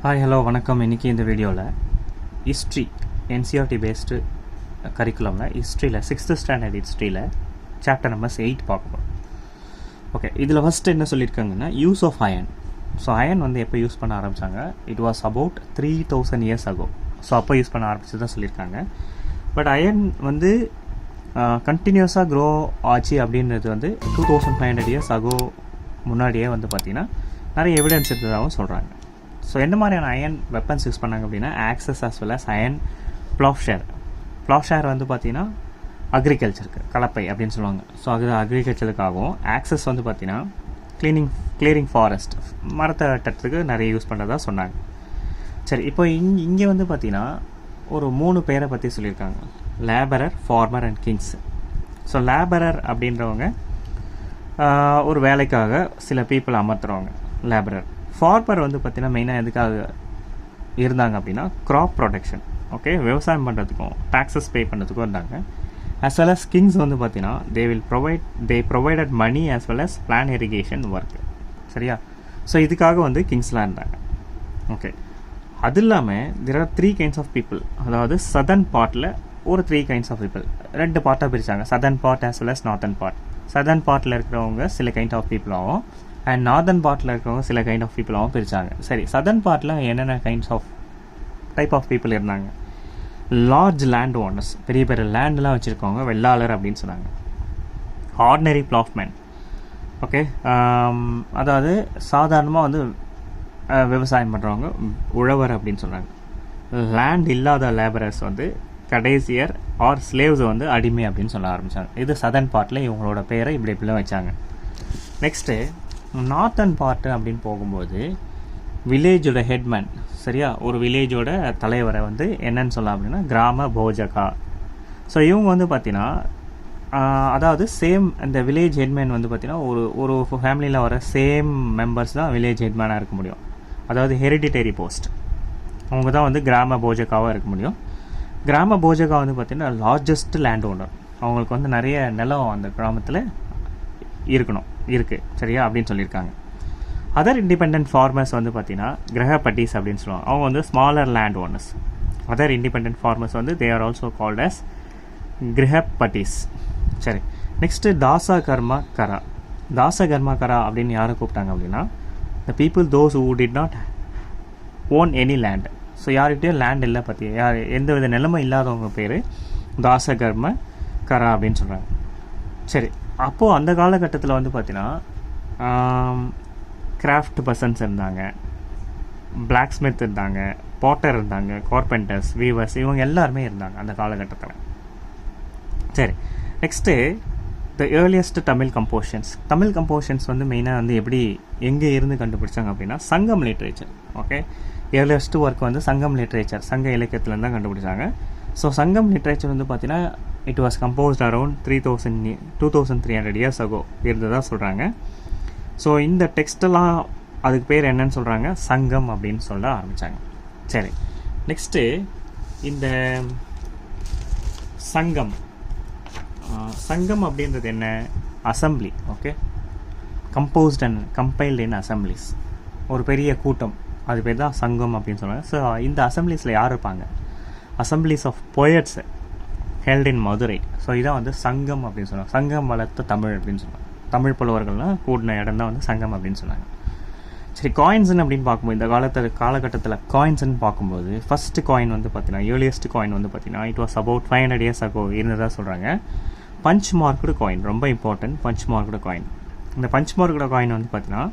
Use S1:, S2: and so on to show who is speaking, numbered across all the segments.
S1: Hi hello வணக்கம். இன்றைக்கி இந்த வீடியோவில் ஹிஸ்ட்ரி என்சிஆர்டி பேஸ்டு கரிக்குலமில் ஹிஸ்ட்ரியில் 6th ஸ்டாண்டர்ட் ஹிஸ்ட்ரியில் சாப்டர் நம்பர் 8 பார்க்கணும். ஓகே, இதில் ஃபஸ்ட்டு என்ன சொல்லியிருக்காங்கன்னா use of iron. So iron வந்து எப்போ யூஸ் பண்ண ஆரம்பித்தாங்க? It was about 3000 years ago. So அப்போ யூஸ் பண்ண ஆரம்பிச்சு தான் சொல்லியிருக்காங்க. பட் அயன் வந்து கண்டினியூஸாக க்ரோ ஆச்சு அப்படின்றது வந்து 2500 years ago முன்னாடியே வந்து பார்த்திங்கன்னா நிறைய எவிடன்ஸ் இருந்ததாகவும் சொல்கிறாங்க. ஸோ எந்த மாதிரியான அயன் வெப்பன்ஸ் யூஸ் பண்ணாங்க அப்படின்னா access as well as iron ploughshare வந்து பார்த்திங்கன்னா அக்ரிகல்ச்சருக்கு கலப்பை அப்படின்னு சொல்லுவாங்க. ஸோ அது அக்ரிகல்ச்சருக்காகவும் ஆக்சஸ் வந்து பார்த்திங்கன்னா கிளியரிங் ஃபாரஸ்ட் மரத்தை வெட்டுறதுக்கு நிறைய யூஸ் பண்ணுறதா சொன்னாங்க. சரி, இப்போ இங்கே வந்து பார்த்திங்கன்னா ஒரு 3 பேரை பற்றி சொல்லியிருக்காங்க: labourer, farmer and kings. So labourer அப்படின்றவங்க ஒரு வேலைக்காக சில பீப்புள் அமர்த்துறவங்க லேபரர். ஃபார்மர் வந்து பார்த்திங்கன்னா மெயினாக எதுக்காக இருந்தாங்க அப்படின்னா க்ராப் ப்ரொடெக்ஷன், ஓகே, விவசாயம் பண்ணுறதுக்கும் டாக்ஸஸ் பே பண்ணுறதுக்கும் இருந்தாங்க. as well as கிங்ஸ் வந்து பார்த்தீங்கன்னா they provided money as well as plan irrigation work. சரியா? ஸோ இதுக்காக வந்து கிங்ஸ்லாம் இருந்தாங்க. ஓகே, அது இல்லாமல் there are 3 kinds of people. அதாவது சதர்ன் பார்ட்டில் ஒரு 3 kinds of people 2 பார்ட்டாக பிரித்தாங்க. Southern part as well as northern part. Southern பார்ட்டில் இருக்கிறவங்க சில கைண்ட் ஆஃப் பீப்புளாகவும் அண்ட் நார்தன் பார்ட்டில் இருக்கிறவங்க சில கைண்ட் ஆஃப் பீப்புளாகவும் பிரித்தாங்க. சரி, சதர்ன் பார்ட்டில் என்னென்ன டைப் ஆஃப் பீப்புள் இருந்தாங்க? லார்ஜ் லேண்ட் ஓனர்ஸ், பெரிய பெரிய லேண்டெலாம் வச்சுருக்கவங்க வெள்ளாளர் அப்படின்னு சொன்னாங்க. ஆர்டினரி பிளாஃப்மேன், ஓகே, அதாவது சாதாரணமாக வந்து விவசாயம் பண்ணுறவங்க உழவர் அப்படின்னு சொன்னாங்க. லேண்ட் இல்லாத லேபரர்ஸ் வந்து கடைசியர் ஆர் ஸ்லேவ்ஸை வந்து அடிமை அப்படின்னு சொல்ல ஆரம்பித்தாங்க. இது சதர்ன் பார்ட்டில் இவங்களோட பேரை இப்படிலாம் வச்சாங்க. நெக்ஸ்ட்டு நார்த்தன் பார்ட்டு அப்படின்னு போகும்போது வில்லேஜோட ஹெட்மேன், சரியா, ஒரு வில்லேஜோட தலைவரை வந்து என்னன்னு சொல்லலாம் அப்படின்னா கிராம போஜகா. ஸோ இவங்க வந்து பார்த்தீங்கன்னா அதாவது சேம் இந்த வில்லேஜ் ஹெட்மேன் வந்து பார்த்தீங்கன்னா ஒரு ஃபேமிலியில் வர சேம் மெம்பர்ஸ் தான் வில்லேஜ் ஹெட்மேனாக இருக்க முடியும். அதாவது ஹெரிடிட்டரி போஸ்ட், அவங்க தான் வந்து கிராம போஜகாவாக இருக்க முடியும். கிராம போஜகா வந்து பார்த்திங்கன்னா லார்ஜஸ்ட் லேண்ட் ஓனர். அவங்களுக்கு வந்து நிறைய நிலம் அந்த கிராமத்தில் இருக்குது, சரியா அப்படின்னு சொல்லியிருக்காங்க. அதர் இண்டிபெண்ட் ஃபார்மர்ஸ் வந்து பார்த்திங்கன்னா கிரகப்பட்டிஸ் அப்படின்னு சொல்லுவாங்க. அவங்க வந்து smaller land owners. Other independent farmers வந்து they are also called as கிரகப்பட்டிஸ். சரி, நெக்ஸ்ட்டு தாச கர்மா கரா அப்படின்னு யாரை கூப்பிட்டாங்க அப்படின்னா the people those who did not own any land. So யார்கிட்டையும் லேண்ட் இல்லை, பற்றி எந்த வித நிலைமை இல்லாதவங்க பேர் தாச கரா அப்படின்னு சொல்கிறாங்க. சரி, அப்போது அந்த காலகட்டத்தில் வந்து பார்த்தீங்கன்னா கிராஃப்ட் பர்சன்ஸ் இருந்தாங்க, பிளாக் ஸ்மித் இருந்தாங்க, பாட்டர் இருந்தாங்க, கார்பெண்டர்ஸ், வீவர்ஸ், இவங்க எல்லாருமே இருந்தாங்க அந்த காலகட்டத்தில். சரி, நெக்ஸ்ட்டு த ஏர்லியஸ்ட் தமிழ் கம்போஷன்ஸ் வந்து மெயினாக வந்து எங்கே இருந்து கண்டுபிடிச்சாங்க அப்படின்னா சங்கம் லிட்ரேச்சர். ஓகே, ஏர்லியஸ்ட் ஒர்க் வந்து சங்கம் லிட்ரேச்சர், சங்க இலக்கியத்துலேருந்து தான் கண்டுபிடிச்சாங்க. ஸோ சங்கம் லிட்ரேச்சர் வந்து பார்த்தீங்கன்னா it was composed around 2300 years ago இருந்ததாக சொல்கிறாங்க. ஸோ இந்த டெக்ஸ்டெல்லாம் அதுக்கு பேர் என்னன்னு சொல்கிறாங்க? சங்கம் அப்படின்னு சொல்ல ஆரம்பித்தாங்க. சரி, நெக்ஸ்ட்டு இந்த சங்கம் அப்படின்றது என்ன? Assembly, okay, compost and compiled in assemblies, ஒரு பெரிய கூட்டம், அது பேர் தான் சங்கம் அப்படின்னு சொல்லுவாங்க. ஸோ இந்த அசம்பிளிஸில் யார் இருப்பாங்க? Assemblies of poets held in Madurai. So இதான் வந்து சங்கம் அப்படின்னு சொல்லுவாங்க. சங்கம் வளர்த்த தமிழ் அப்படின்னு சொல்லுவாங்க. தமிழ் புலவர்கள்லாம் கூடின இடம் தான் வந்து சங்கம் அப்படின்னு சொன்னாங்க. சரி, காயின்ஸ்ன்னு அப்படின்னு பார்க்கும்போது இந்த காலகட்டத்தில் காயின்ஸ்ன்னு பார்க்கும்போது ஃபஸ்ட்டு காயின் வந்து பார்த்தீங்கன்னா ஏர்லியஸ்ட் காயின் வந்து பார்த்தீங்கன்னா it was about 500 years ago இருந்ததாக சொல்கிறாங்க. பஞ்ச் மார்க்குடு காயின், ரொம்ப இம்பார்ட்டன்ட். பஞ்ச் மார்க்குடு காயின், இந்த பஞ்ச் மார்க்குடு காயின் வந்து பார்த்தீங்கன்னா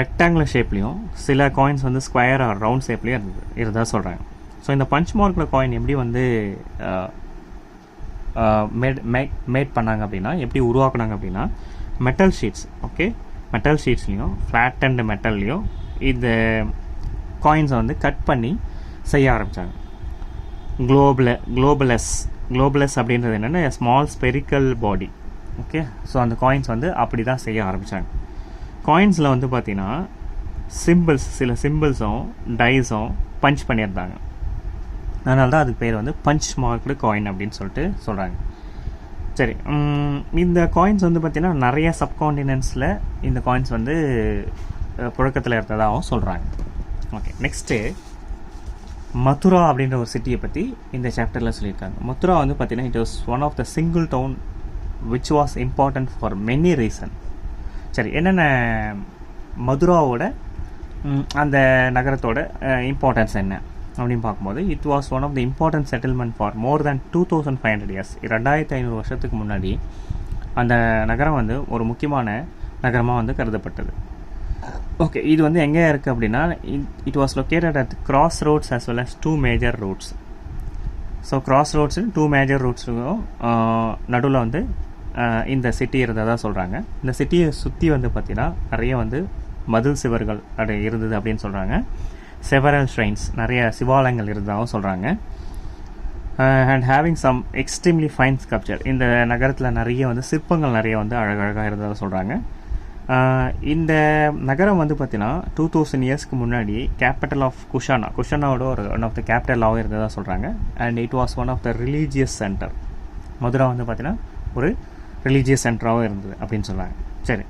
S1: ரெக்டாங்குலர் ஷேப்லேயும் சில காயின்ஸ் வந்து ஸ்கொயர் ஆர் ரவுண்ட் ஷேப்லேயும் இருந்ததாக சொல்கிறாங்க. ஸோ இந்த பஞ்ச் மார்க்குடு காயின் எப்படி வந்து மேட் பண்ணாங்க அப்படின்னா, எப்படி உருவாக்குனாங்க அப்படின்னா மெட்டல் ஷீட்ஸ், ஓகே, மெட்டல் ஷீட்ஸ்லேயும் ஃப்ளாட் அண்ட் மெட்டல்லையும் இந்த காயின்ஸை வந்து கட் பண்ணி செய்ய ஆரம்பித்தாங்க. குளோபலஸ் அப்படின்றது என்னென்னா ஸ்மால் ஸ்பெரிக்கல் பாடி, ஓகே. ஸோ அந்த காயின்ஸ் வந்து அப்படி தான் செய்ய ஆரம்பித்தாங்க. காயின்ஸில் வந்து பார்த்திங்கன்னா சில சிம்பிள்ஸும் டைஸும் பஞ்ச் பண்ணியிருந்தாங்க. அதனால தான் அதுக்கு பேர் வந்து பஞ்ச் மார்க்டு காயின் அப்படின்னு சொல்லிட்டு சொல்கிறாங்க. சரி, இந்த காயின்ஸ் வந்து பார்த்திங்கன்னா நிறைய சப்கான்டினென்ட்ஸில் இந்த காயின்ஸ் வந்து புழக்கத்தில் இருந்ததாகவும் சொல்கிறாங்க. ஓகே, நெக்ஸ்ட்டு மதுரா அப்படின்ற ஒரு சிட்டியை பற்றி இந்த சாப்டரில் சொல்லியிருக்காங்க. மதுரா வந்து பார்த்தீங்கன்னா it was one of the single town which was important for many reason. சரி, என்னென்ன மதுராவோட அந்த நகரத்தோட இம்பார்ட்டன்ஸ் என்ன அப்படின்னு பார்க்கும்போது, it was one of the important settlement for more than 2500 years. 2500 வருஷத்துக்கு முன்னாடி அந்த நகரம் வந்து ஒரு முக்கியமான நகரமாக வந்து கருதப்பட்டது. ஓகே, இது வந்து எங்கே இருக்குது அப்படின்னா, it was located at cross roads as well as 2 major roads. So cross roads 2 major ரோட்ஸுக்கும் நடுவில் வந்து இந்த சிட்டி இருந்ததாக சொல்கிறாங்க. இந்த சிட்டியை சுற்றி வந்து பார்த்திங்கன்னா நிறைய வந்து மதில் சிவர்கள் அது இருந்தது அப்படின்னு சொல்கிறாங்க. செவரல் ஷ்ரைன்ஸ், நிறைய சிவாலயங்கள் இருந்ததாகவும் சொல்கிறாங்க. And having some extremely fine sculpture, இந்த நகரத்தில் நிறைய வந்து சிற்பங்கள் நிறைய வந்து அழகழகாக இருந்ததாக சொல்கிறாங்க. இந்த நகரம் வந்து பார்த்தீங்கன்னா 2000 இயர்ஸ்க்கு முன்னாடி கேபிட்டல் ஆஃப் குஷானாவோட ஒரு ஒன் ஆஃப் த கேபிட்டலாகவும் இருந்ததாக சொல்கிறாங்க. And it was one of the religious centre. Mathura வந்து பார்த்தீங்கன்னா ஒரு ரிலீஜியஸ் சென்டராகவும் இருந்தது அப்படின்னு சொல்கிறாங்க. சரி,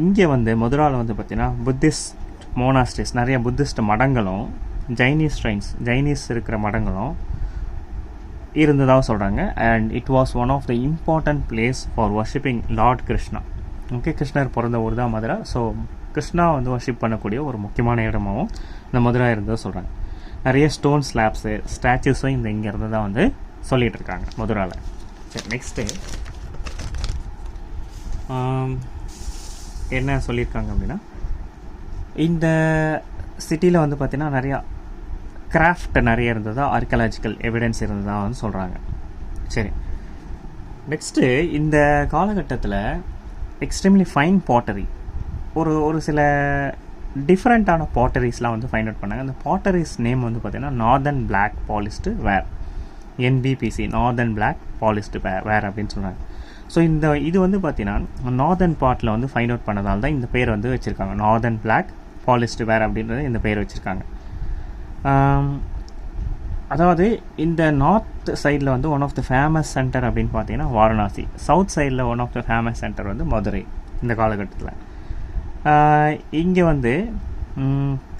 S1: இங்கே வந்து மதுராவில் வந்து பார்த்தீங்கன்னா புத்திஸ்ட் மோனாஸ்ட்ரிஸ், நிறைய புத்திஸ்ட் மடங்களும் ஜைனீஸ் ஷ்ரைன்ஸ், ஜைனீஸ் இருக்கிற மடங்களும் இருந்ததாக சொல்கிறாங்க. And it was one of the important place for worshipping lord Krishna. Okay, கிருஷ்ணர் பிறந்த ஊர் தான் மதுரா. ஸோ கிருஷ்ணா வந்து வர்ஷிப் பண்ணக்கூடிய ஒரு முக்கியமான இடமாகவும் இந்த மதுரா இருந்ததாக சொல்கிறாங்க. நிறைய ஸ்டோன் ஸ்லாப்ஸு, ஸ்டாச்சூஸும் இங்கே இருந்து தான் வந்து சொல்லிகிட்டு இருக்காங்க மதுராவில். சரி, நெக்ஸ்ட்டு என்ன சொல்லியிருக்காங்க அப்படின்னா, இந்த சிட்டியில் வந்து பார்த்திங்கன்னா நிறையா கிராஃப்ட் நிறைய இருந்ததா, ஆர்கியாலஜிக்கல் எவிடன்ஸ் இருந்ததா வந்து சொல்கிறாங்க. சரி, நெக்ஸ்ட்டு இந்த காலகட்டத்தில் எக்ஸ்ட்ரீம்லி ஃபைன் பாட்டரி, ஒரு சில டிஃப்ரெண்ட்டான பாட்டரிஸ்லாம் வந்து ஃபைண்ட் அவுட் பண்ணாங்க. அந்த பாட்டரிஸ் நேம் வந்து பார்த்திங்கன்னா நார்தர்ன் பிளாக் பாலிஸ்டு வேர், NBPC, நார்தர்ன் பிளாக் பாலிஸ்டு வேர் அப்படின்னு சொல்கிறாங்க. ஸோ இது வந்து பார்த்திங்கன்னா நார்தர்ன் பார்ட்டில் வந்து ஃபைண்ட் அவுட் பண்ணதால் தான் இந்த பேர் வந்து வச்சுருக்காங்க. நார்தர்ன் பிளாக் பாலிஸ்டு வேர் அப்படின்றது இந்த பேர் வச்சுருக்காங்க. அதாவது இந்த நார்த் சைடில் வந்து one of the famous centre அப்படின்னு பார்த்தீங்கன்னா வாரணாசி, சவுத் சைடில் one of the famous centre வந்து மதுரை. இந்த காலகட்டத்தில் இங்கே வந்து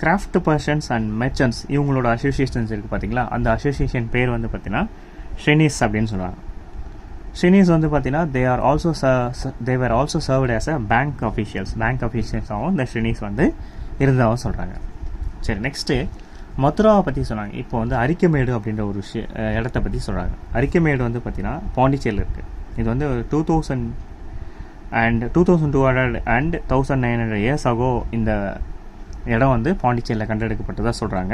S1: கிராஃப்ட் பர்சன்ஸ் அண்ட் மெர்ச்சன்ட்ஸ் இவங்களோட அசோசியேஷன்ஸ் இருக்குது பார்த்தீங்களா, அந்த அசோசியேஷன் பேர் வந்து பார்த்தீங்கன்னா ஷெனீஸ் அப்படின்னு சொல்லுவாங்க. ஷெனீஸ் வந்து பார்த்தீங்கன்னா they were also served as a bank அஃபீஷியல்ஸாகவும் இந்த ஷெனீஸ் வந்து இருந்ததாகவும் சொல்கிறாங்க. சரி, நெக்ஸ்ட்டு மதுராவை பற்றி சொன்னாங்க. இப்போ வந்து அரிக்கமேடு அப்படின்ற ஒரு இடத்த பற்றி சொல்கிறாங்க. அரிக்கமேடு வந்து பார்த்திங்கன்னா பாண்டிச்சேரியில் இருக்குது. இது வந்து 2000 and 2200 and 1900 இயர்ஸ் ஆகோ இந்த இடம் வந்து பாண்டிச்சேரியில் கண்டெடுக்கப்பட்டதாக சொல்கிறாங்க.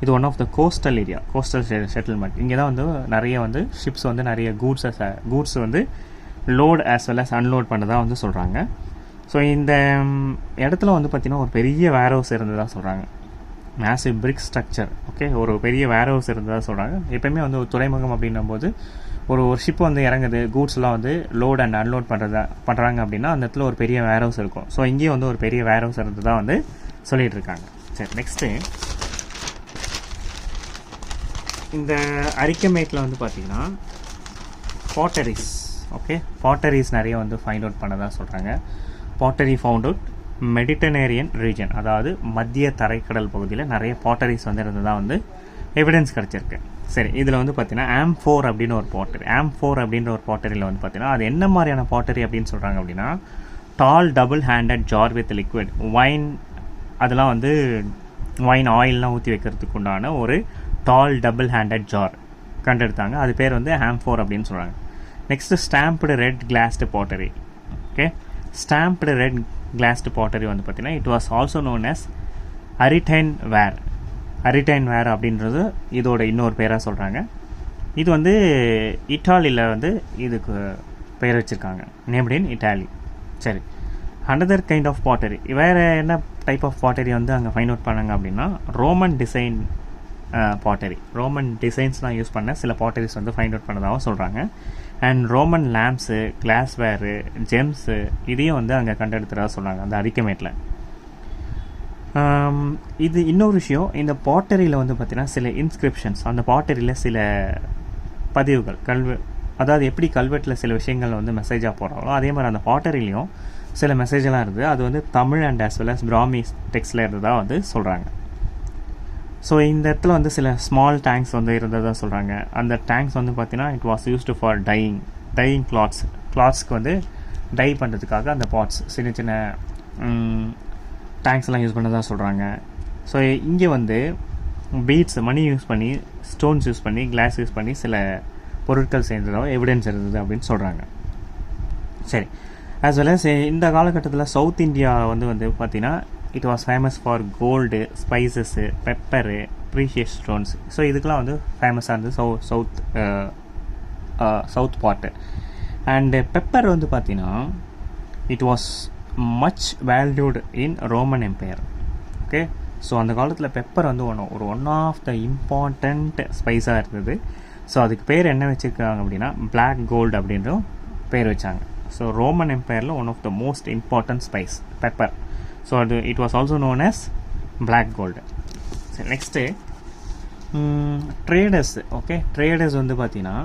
S1: இது one of the coastal area, coastal settlement. இங்கே தான் வந்து நிறைய வந்து ஷிப்ஸ் வந்து நிறைய கூட்ஸ் வந்து load as well as unload பண்ணதாக வந்து சொல்கிறாங்க. ஸோ இந்த இடத்துல வந்து பார்த்திங்கன்னா ஒரு பெரிய வேர் ஹவுஸ் இருந்ததாக சொல்கிறாங்க. மேசிவ் பிரிக் ஸ்ட்ரக்சர். ஓகே, ஒரு பெரிய வேர் ஹவுஸ் இருந்ததாக சொல்கிறாங்க. எப்போயுமே வந்து ஒரு துறைமுகம் அப்படின்னும் போது ஒரு ஷிப் வந்து இறங்குது, கூட்ஸ்லாம் வந்து லோட் அண்ட் அன்லோட் பண்ணுறாங்க அப்படின்னா அந்த இடத்துல ஒரு பெரிய வேர் ஹவுஸ் இருக்கும். ஸோ இங்கேயும் வந்து ஒரு பெரிய வேர் ஹவுஸ் இருந்து தான் வந்து சொல்லிகிட்டு இருக்காங்க. சரி, நெக்ஸ்ட்டு இந்த அரிக்கமேட்டில் வந்து பார்த்திங்கன்னா பாட்டரிஸ். ஓகே, பாட்டரிஸ் நிறைய வந்து ஃபைண்ட் அவுட் பண்ணதாக சொல்கிறாங்க. Pottery found out Mediterranean region, அதாவது மத்திய தரைக்கடல் பகுதியில் நிறைய பாட்டரிஸ் வந்து இருந்ததாக வந்து எவிடன்ஸ் கிடச்சிருக்கு. சரி, இதில் வந்து பார்த்தீங்கன்னா ஆம்ஃபோர் அப்படின்னு ஒரு பாட்டரி, ஆம்ஃபோர் அப்படின்ற ஒரு பாட்டரியில் வந்து பார்த்தீங்கன்னா அது என்ன மாதிரியான பாட்டரி அப்படின்னு சொல்கிறாங்க அப்படின்னா, tall double handed jar with liquid wine, அதெல்லாம் வந்து வைன் ஆயிலெலாம் ஊற்றி வைக்கிறதுக்கு உண்டான ஒரு டால் டபுள் ஹேண்டட் ஜார் கண்டெடுத்தாங்க. அது பேர் வந்து ஆம்ஃபோர் அப்படின்னு சொல்கிறாங்க. Next stamped red glazed pottery. Okay, stamped red glazed pottery வந்து பார்த்திங்கன்னா it was also known as arretine ware அப்படின்றது இதோட இன்னொரு பேராக சொல்கிறாங்க. இது வந்து இட்டாலியில் வந்து இதுக்கு பேர் வச்சுருக்காங்க, நேம்ட் இன் இட்டாலி. சரி, அனதர் கைண்ட் ஆஃப் பாட்டரி, வேறு என்ன டைப் ஆஃப் பாட்டரி வந்து அங்கே ஃபைண்ட் அவுட் பண்ணாங்க அப்படின்னா ரோமன் டிசைன் பாட்டரி. ரோமன் டிசைன்ஸ்லாம் யூஸ் பண்ண சில பாட்டரிஸ் வந்து ஃபைண்ட் அவுட் பண்ணதாகவும் சொல்கிறாங்க. அண்ட் ரோமன் லேம்ப்ஸு, கிளாஸ்வேரு, ஜெம்ஸு இதையும் வந்து அங்கே கண்டெடுத்துறதா சொன்னாங்க அந்த அரிக்கமேட்டில். இது இன்னொரு விஷயம், இந்த பாட்டரியில் வந்து பார்த்திங்கன்னா சில இன்ஸ்கிரிப்ஷன்ஸ், அந்த பாட்டரியில் சில பதிவுகள், அதாவது எப்படி கல்வெட்டில் சில விஷயங்கள் வந்து மெசேஜாக போடுறாங்களோ அதே மாதிரி அந்த பாட்டரிலையும் சில மெசேஜெல்லாம் இருக்குது. அது வந்து Tamil and as well as பிராமிஸ் டெக்ஸ்டில் இருந்ததாக வந்து சொல்கிறாங்க. ஸோ இந்த இடத்துல வந்து சில ஸ்மால் டேங்க்ஸ் வந்து இருந்ததாக சொல்கிறாங்க. அந்த டேங்க்ஸ் வந்து பார்த்தீங்கன்னா it was used for dyeing கிளாத்ஸ்க்கு வந்து டை பண்ணுறதுக்காக அந்த பாட்ஸ் சின்ன சின்ன டேங்க்ஸ்லாம் யூஸ் பண்ணதாக சொல்கிறாங்க. ஸோ இங்கே வந்து பீட்ஸ் மணி யூஸ் பண்ணி, ஸ்டோன்ஸ் யூஸ் பண்ணி, கிளாஸ் யூஸ் பண்ணி சில பொருட்கள் சேர்ந்ததோ எவிடன்ஸ் இருந்தது அப்படின்னு சொல்கிறாங்க. சரி, ஆஸ் வெல் அஸ் இந்த காலகட்டத்தில் சவுத் இந்தியா வந்து பார்த்திங்கன்னா it was famous for gold, spices, pepper, precious stones. So இதுக்கெலாம் வந்து ஃபேமஸாக இருந்தது சவுத் பார்ட்டு. அண்டு பெப்பர் வந்து பார்த்திங்கன்னா it was much valued in Roman empire. Okay, so அந்த காலத்தில் பெப்பர் வந்து ஒன் ஆஃப் த இம்பார்ட்டண்ட் ஸ்பைஸாக இருந்தது. ஸோ அதுக்கு பேர் என்ன வச்சுருக்காங்க அப்படின்னா பிளாக் கோல்டு அப்படின்ற பேர் வச்சாங்க. ஸோ ரோமன் எம்பையரில் one of the most important spice pepper. So அது it was also known as black gold. சரி, நெக்ஸ்ட்டு ட்ரேடர்ஸ். ஓகே, ட்ரேடர்ஸ் வந்து பார்த்தீங்கன்னா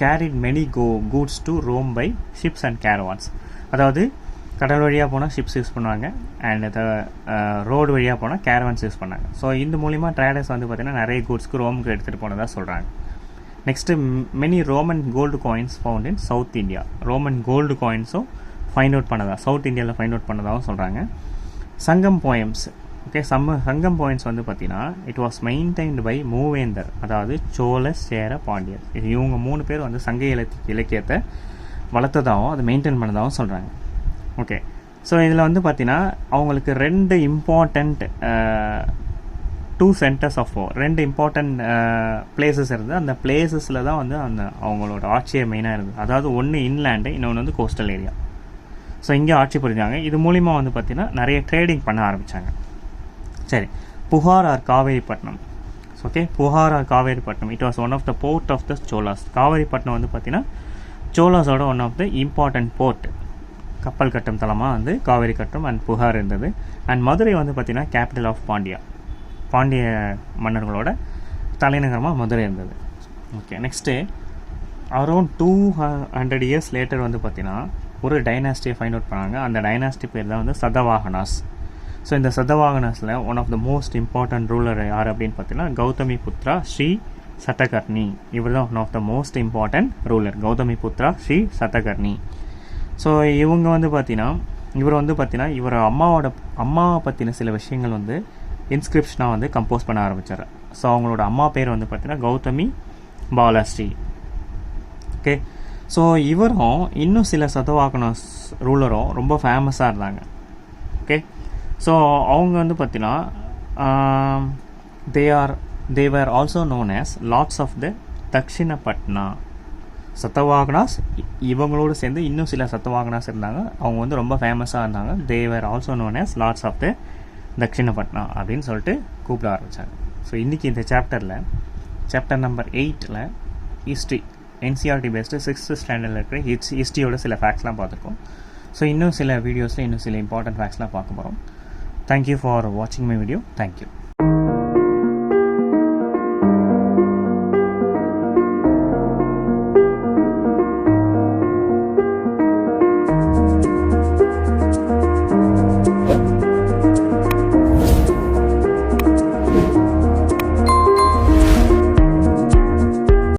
S1: carried many goods to Rome by ships and caravans. அதாவது கடல் வழியாக போனால் ஷிப்ஸ் யூஸ் பண்ணுவாங்க, அண்ட் ரோடு வழியாக போனால் கேரவான்ஸ் யூஸ் பண்ணாங்க. ஸோ இந்த மூலிமா ட்ரேடர்ஸ் வந்து பார்த்திங்கன்னா நிறைய கூட்ஸ்க்கு ரோமுக்கு எடுத்துகிட்டு போனதாக சொல்கிறாங்க. Next many Roman gold coins found in South India. Roman gold காயின்ஸும் ஃபைண்ட் அவுட் பண்ணதா சவுத் இந்தியாவில் ஃபைண்ட் அவுட் பண்ணதாகவும் சொல்கிறாங்க. சங்கம் போயம்ஸ். ஓகே, சங்கம் போயம்ஸ் வந்து பார்த்தீங்கன்னா இட் வாஸ் மெயின்டைன்டு பை மூவேந்தர், அதாவது சோழர், சேர, பாண்டியர். இவங்க 3 பேர் வந்து சங்க இலக்கியத்தை வளர்த்ததாகவும் அதை மெயின்டைன் பண்ணதாகவும் சொல்கிறாங்க. ஓகே, ஸோ இதில் வந்து பார்த்தீங்கன்னா அவங்களுக்கு 2 important 2 centres of 2 important places இருந்தது. அந்த பிளேசஸில் தான் வந்து அவங்களோட ஆட்சியை மெயினாக இருந்தது. அதாவது ஒன்று இன்லேண்டு, இன்னொன்று வந்து கோஸ்டல் ஏரியா. ஸோ இங்கே ஆட்சி புரிஞ்சாங்க. இது மூலிமா வந்து பார்த்திங்கன்னா நிறைய ட்ரேடிங் பண்ண ஆரம்பித்தாங்க. சரி, Puhar or Kaveripattinam. Okay, Puhar or Kaveripattinam it was one of the port of the Cholas. Kaveripattinam வந்து பார்த்திங்கன்னா சோலாஸோட one of the important port, கப்பல் கட்டும் தளமாக வந்து காவேரி கட்டம் அண்ட் புகார் இருந்தது. அண்ட் மதுரை வந்து பார்த்திங்கன்னா கேபிட்டல் ஆஃப் பாண்டிய மன்னர்களோட தலைநகரமாக மதுரை இருந்தது. Okay, next around 200 years later வந்து பார்த்திங்கன்னா ஒரு டைனாஸ்டியை ஃபைண்ட் அவுட் பண்ணாங்க. அந்த டைனாஸ்டி பேர் தான் வந்து சதவாகனாஸ். ஸோ இந்த சதவாகனாஸில் one of the most important ruler யார் அப்படின்னு பார்த்தீங்கன்னா கௌதமி புத்ரா ஸ்ரீ சதகர்ணி. இவர் தான் one of the most important ruler, Gautami Putra Sri Satakarni. So இவங்க வந்து பார்த்தீங்கன்னா இவர் அம்மாவை பற்றின சில விஷயங்கள் வந்து இன்ஸ்கிரிப்ஷனாக வந்து கம்போஸ் பண்ண ஆரம்பித்தார். ஸோ அவங்களோட அம்மா பேர் வந்து பார்த்தீங்கன்னா கௌதமி பாலஸ்ரீ. ஓகே, ஸோ இவரும் இன்னும் சில சதவாகனாஸ் ரூலரும் ரொம்ப ஃபேமஸாக இருந்தாங்க. ஓகே, ஸோ அவங்க வந்து பார்த்தீங்கன்னா they were also known as lords of the தக்ஷிணப்பட்னா. சத்தவாகனாஸ் இவங்களோடு சேர்ந்து இன்னும் சில சத்தவாகனாஸ் இருந்தாங்க. அவங்க வந்து ரொம்ப ஃபேமஸாக இருந்தாங்க. they were also known as lords of the தக்ஷிணப்பட்னா அப்படின்னு சொல்லிட்டு கூப்பிட ஆரம்பித்தாங்க. ஸோ இன்றைக்கி இந்த சாப்டர் நம்பர் 8ல் ஹிஸ்ட்ரி என்சிஆர்டி பேஸ்டு 6th ஸ்டாண்டர்டில் இருக்கிற ஹிஸ்ட்ரியோட சில ஃபேக்ட்ஸ்லாம் பார்த்துருக்கோம். ஸோ இன்னும் சில வீடியோஸில் இன்னும் சில இம்பார்ட்டன்ட் ஃபேக்ட்ஸ்லாம் பார்க்க போகிறோம். தேங்க்யூ ஃபார் வாட்சிங் மை வீடியோ. தேங்க்யூ.